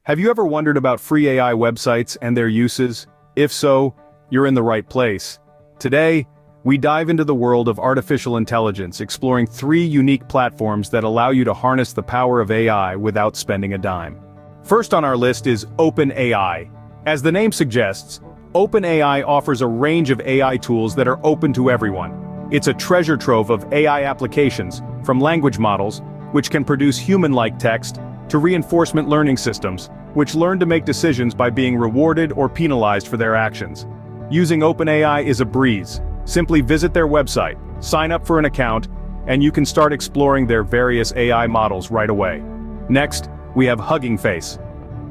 Have you ever wondered about free AI websites and their uses? If so, you're in the right place. Today, we dive into the world of artificial intelligence, exploring 3 unique platforms that allow you to harness the power of AI without spending a dime. First on our list is OpenAI. As the name suggests, OpenAI offers a range of AI tools that are open to everyone. It's a treasure trove of AI applications, from language models, which can produce human-like text, to reinforcement learning systems, which learn to make decisions by being rewarded or penalized for their actions. Using OpenAI is a breeze. Simply visit their website, sign up for an account, and you can start exploring their various AI models right away. Next, we have Hugging Face.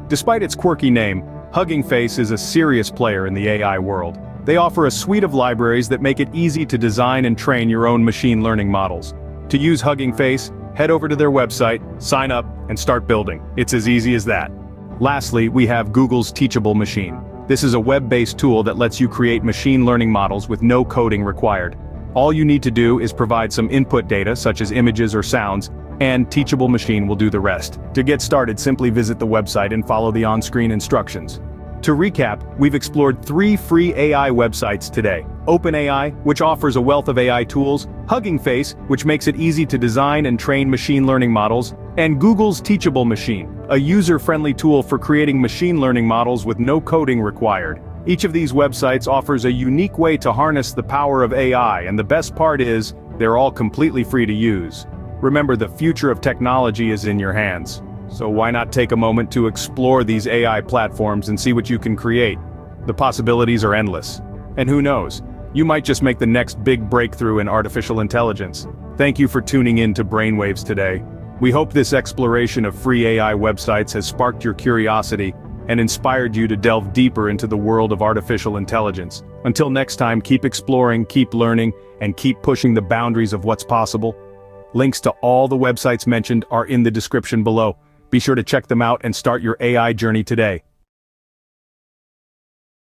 Despite its quirky name, Hugging Face is a serious player in the AI world. They offer a suite of libraries that make it easy to design and train your own machine learning models. To use Hugging Face, head over to their website, sign up, and start building. It's as easy as that. Lastly, we have Google's Teachable machine. This is a web-based tool that lets you create machine learning models with no coding required. All you need to do is provide some input data, such as images or sounds, and Teachable machine will do the rest. To get started, simply visit the website and follow the on-screen instructions. To recap, we've explored 3 free AI websites today. OpenAI, which offers a wealth of AI tools, Hugging Face, which makes it easy to design and train machine learning models, and Google's Teachable machine, a user-friendly tool for creating machine learning models with no coding required. Each of these websites offers a unique way to harness the power of AI, and the best part is, they're all completely free to use. Remember, the future of technology is in your hands. So why not take a moment to explore these AI platforms and see what you can create? The possibilities are endless. And who knows, you might just make the next big breakthrough in artificial intelligence. Thank you for tuning in to BrainWaves today. We hope this exploration of free AI websites has sparked your curiosity and inspired you to delve deeper into the world of artificial intelligence. Until next time, keep exploring, keep learning, and keep pushing the boundaries of what's possible. Links to all the websites mentioned are in the description below. Be sure to check them out and start your AI journey today.